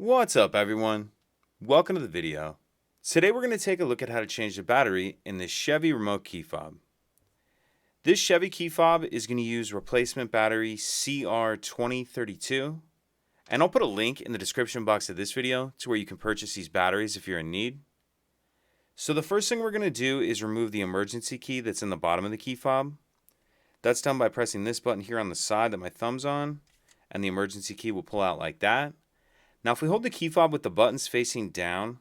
What's up, everyone? Welcome to the video. Today we're going to take a look at how to change the battery in this Chevy remote key fob. This Chevy key fob is going to use replacement battery CR2032, and I'll put a link in the description box of this video to where you can purchase these batteries if you're in need. So the first thing we're going to do is remove the emergency key that's in the bottom of the key fob. That's done by pressing this button here on the side that my thumb's on, and the emergency key will pull out like that. Now if we hold the key fob with the buttons facing down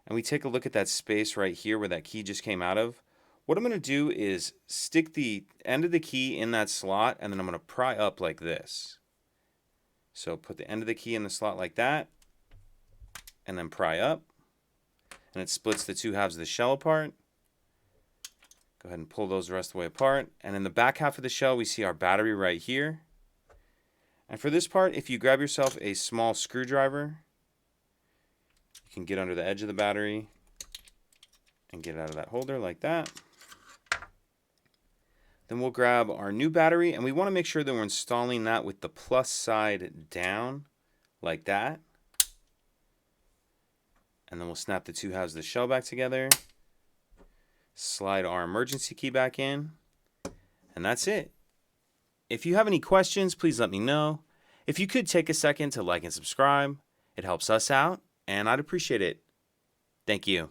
and we take a look at that space right here where that key just came out of, what I'm going to do is stick the end of the key in that slot and then I'm going to pry up like this. So put the end of the key in the slot like that and then pry up, and it splits the two halves of the shell apart. Go ahead and pull those the rest of the way apart, and in the back half of the shell we see our battery right here. And for this part, if you grab yourself a small screwdriver, you can get under the edge of the battery and get it out of that holder like that. Then we'll grab our new battery, and we want to make sure that we're installing that with the plus side down like that. And then we'll snap the two halves of the shell back together, slide our emergency key back in, and that's it. If you have any questions, please let me know. If you could take a second to like and subscribe, it helps us out, and I'd appreciate it. Thank you.